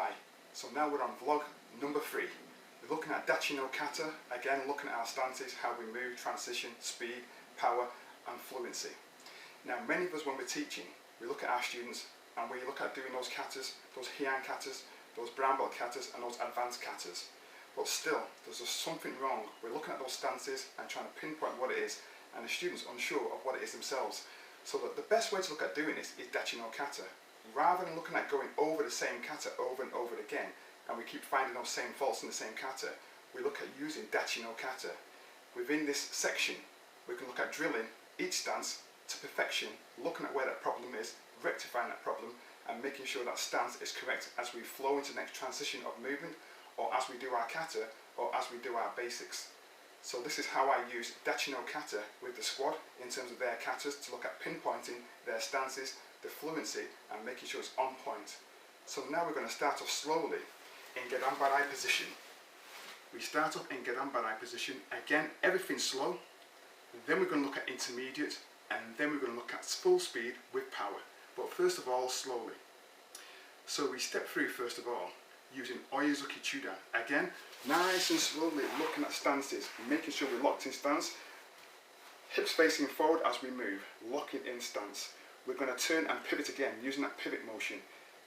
Hi, so now we're on vlog number 3. We're looking at Datchi no Kata, again looking at our stances, how we move, transition, speed, power and fluency. Now many of us when we're teaching, we look at our students and we look at doing those katas, those heian katas, those brown belt katas and those advanced katas. But still, there's just something wrong. We're looking at those stances and trying to pinpoint what it is, and the students unsure of what it is themselves. So that the best way to look at doing this is Datchi no Kata. Rather than looking at going over the same kata over and over again, and we keep finding those same faults in the same kata, we look at using Datchi no Kata. Within this section, we can look at drilling each stance to perfection, looking at where that problem is, rectifying that problem, and making sure that stance is correct as we flow into the next transition of movement, or as we do our kata, or as we do our basics. So this is how I use Datchi no Kata with the squad in terms of their katas to look at pinpointing their stances, the fluency and making sure it's on point. So now we're going to start off slowly in Gedanbarai position. We start off in Gedanbarai position, again everything slow, then we're going to look at intermediate, and then we're going to look at full speed with power. But first of all, slowly. So we step through first of all using Oyazuki Chudan. Again, nice and slowly looking at stances, making sure we're locked in stance, hips facing forward as we move, locking in stance. We're going to turn and pivot again using that pivot motion,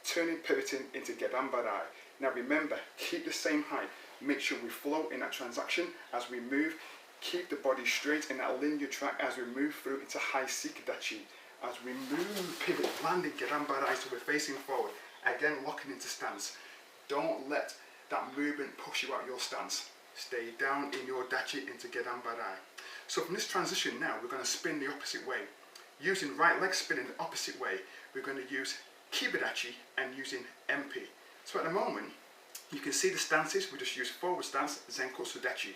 turning, pivoting into Gedanbarai. Now remember, keep the same height, make sure we flow in that transaction as we move, keep the body straight in that linear track as we move through into high Dachi. As we move, pivot, landing Gedanbarai, so we're facing forward, again locking into stance. Don't let that movement push you out your stance. Stay down in your Datchi into Gedanbarai. So from this transition now, we're going to spin the opposite way. Using right leg spinning the opposite way, we're going to use Kibidachi and using MP. So at the moment, you can see the stances. We just use forward stance, Zenkotsu Dachi.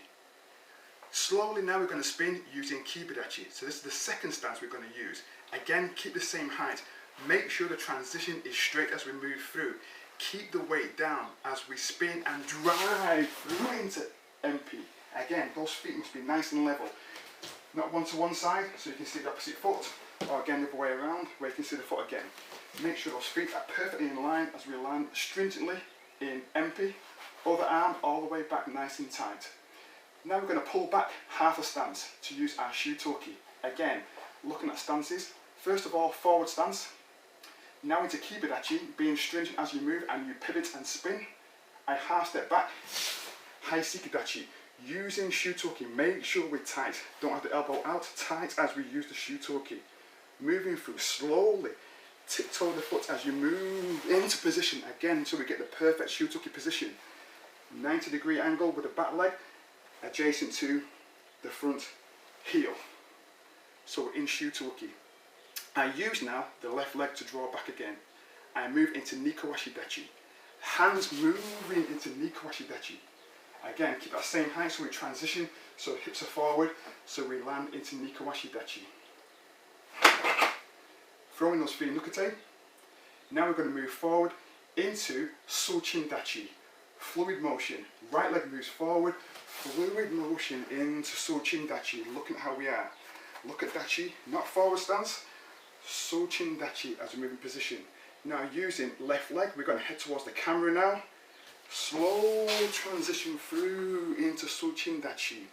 Slowly now we're going to spin using Kibidachi. So this is the second stance we're going to use. Again, keep the same height. Make sure the transition is straight as we move through. Keep the weight down as we spin and drive through into MP. Again, those feet must be nice and level. Not one to one side, so you can see the opposite foot. Or again the other way around, where you can see the foot again. Make sure those feet are perfectly in line as we land stringently in MP. Other arm all the way back nice and tight. Now we're going to pull back half a stance to use our Shutoki. Again, looking at stances. First of all, forward stance. Now into Kibidachi, being stringent as you move and you pivot and spin. I half step back, high Dachi. Using Shutoki, make sure we're tight. Don't have the elbow out, tight as we use the Shutoki. Moving through slowly, tiptoe the foot as you move into position again so we get the perfect Shutoki position. 90-degree angle with the back leg adjacent to the front heel. So we're in Shutoki. I use now the left leg to draw back again. I move into Nikawashi Dachi. Hands moving into Nikawashi Dachi. Again, keep that same height so we transition, so hips are forward, so we land into Nikawashi Dachi. Throwing those feet in Nukate. Now we're going to move forward into Sochin Dachi. Fluid motion. Right leg moves forward, fluid motion into Sochin Dachi. Look at how we are. Look at Dachi, not forward stance. Sochin Dachi as we move in position. Now using left leg, we're going to head towards the camera now. Slow transition through into Sochin Dachi.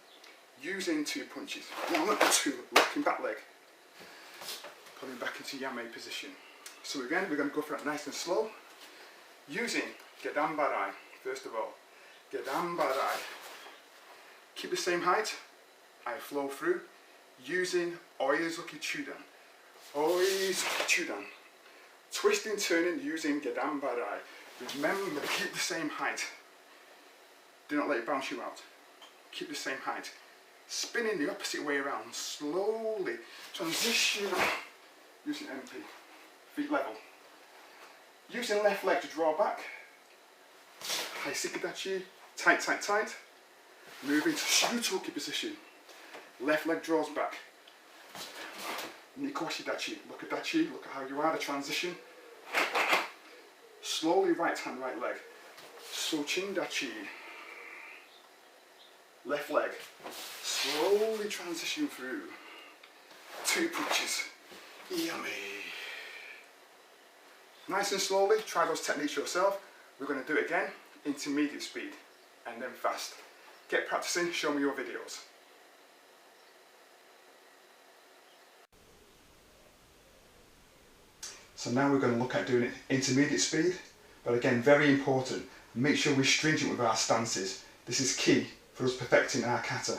Using 2 punches. 1, 2, locking back leg. Pulling back into Yame position. So again, we're going to go for it nice and slow. Using Gedanbarai, first of all. Gedanbarai. Keep the same height. I flow through. Using Oyazuki Chudan. Oyazuki Chudan. Twisting, turning, using Gedanbarai. Remember, keep the same height. Do not let it bounce you out. Keep the same height. Spinning the opposite way around. Slowly. Transition. Using MP. Feet level. Using left leg to draw back. High Dachi. Tight, tight, tight. Moving to Shutoki position. Left leg draws back. Nikawashi Dachi. Look at Dachi. Look at how you are. The transition. Slowly right hand, right leg. Sochin Dachi. Left leg. Slowly transition through. 2 punches. Yummy. Nice and slowly, try those techniques yourself. We're going to do it again, intermediate speed, and then fast. Get practicing, show me your videos. So now we're going to look at doing it intermediate speed, but again, very important, make sure we're stringent with our stances. This is key for us perfecting our kata.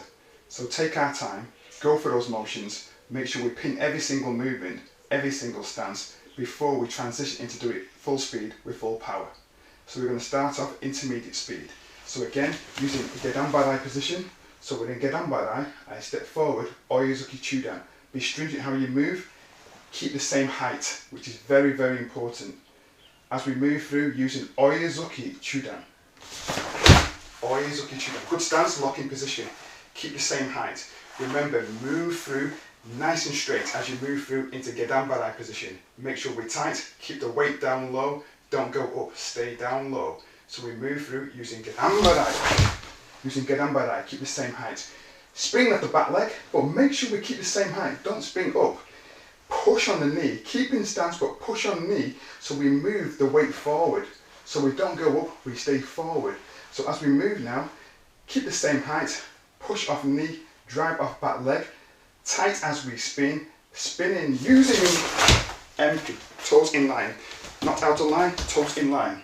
So take our time, go for those motions, make sure we pin every single movement, every single stance, before we transition into do it full speed with full power. So we're going to start off intermediate speed. So again, using Gedan Barai position. So we're in Gedan Barai, I step forward, Oyuzuki Chudan. Be stringent how you move, keep the same height, which is very, very important. As we move through using Oyuzuki Chudan. Oyuzuki Chudan. Good stance, locking position. Keep the same height. Remember, move through nice and straight as you move through into Gedan Barai position. Make sure we're tight, keep the weight down low, don't go up, stay down low. So we move through using Gedan Barai. Using Gedan Barai, keep the same height. Spring at the back leg, but make sure we keep the same height, don't spring up. Push on the knee, keep in stance but push on the knee so we move the weight forward. So we don't go up, we stay forward. So as we move now, keep the same height, push off knee, drive off back leg, tight as we spin, spinning using empty, toes in line, not out of line, toes in line.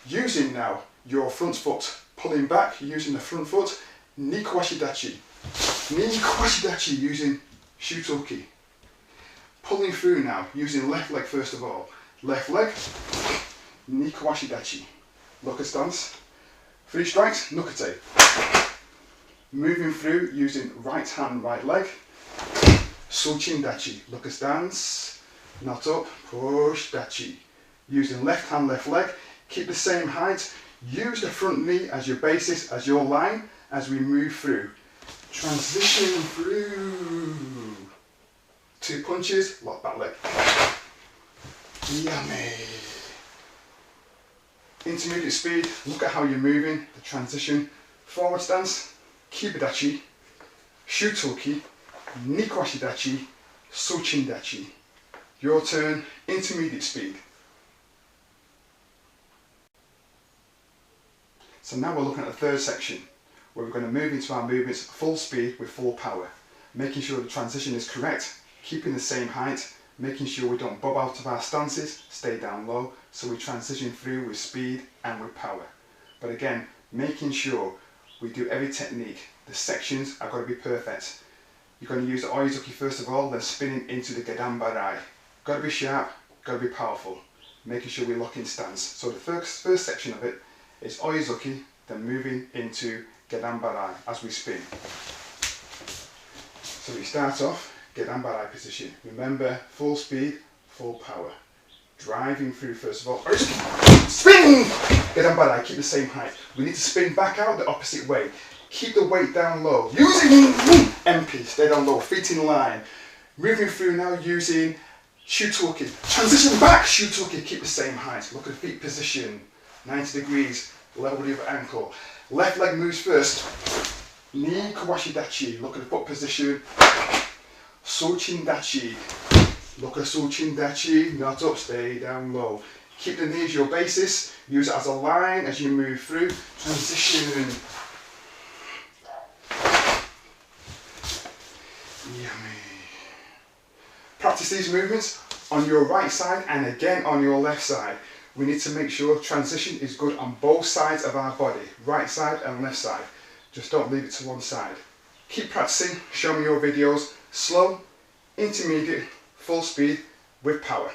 Using now your front foot, pulling back using the front foot, knee kawashi dachi. Knee kawashi dachi using shutoki. Pulling through now using left leg first of all. Left leg, knee kawashi dachi. Look stance. 3 strikes, nukate. Moving through using right hand, right leg. Suchin dachi. Look stance. Not up, push dachi. Using left hand, left leg. Keep the same height. Use the front knee as your basis, as your line, as we move through. Transition through. 2 punches, lock that leg. Yummy. Intermediate speed, look at how you're moving, the transition. Forward stance, kibidachi, shutoki, nikawashi dachi, suchin dachi. Your turn, intermediate speed. So now we're looking at the third section, where we're going to move into our movements full speed with full power, making sure the transition is correct, keeping the same height, making sure we don't bob out of our stances, stay down low, so we transition through with speed and with power. But again, making sure we do every technique, the sections are going to be perfect. You're going to use the Oyuzuki first of all, then spinning into the Gedan Barai. Got to be sharp, got to be powerful, making sure we lock in stance. So the first section of it is Oyuzuki, then moving into Gedan Barai as we spin. So we start off, Gedan Barai position. Remember, full speed, full power. Driving through first of all, Oyuzuki, spin! Gedan Barai, keep the same height. We need to spin back out the opposite way. Keep the weight down low. Using MP, stay down low, feet in line. Moving through now using shutoki. Transition back, shutoki, keep the same height. Look at the feet position. 90 degrees, level with your ankle. Left leg moves first. Knee kawashi dachi. Look at the foot position. Suchin dachi. Look at suchin dachi. Not up, stay down low. Keep the knees your basis. Use it as a line as you move through. Transition. Yummy. Practice these movements on your right side and again on your left side. We need to make sure transition is good on both sides of our body, right side and left side. Just don't leave it to one side. Keep practicing, show me your videos, slow, intermediate, full speed with power.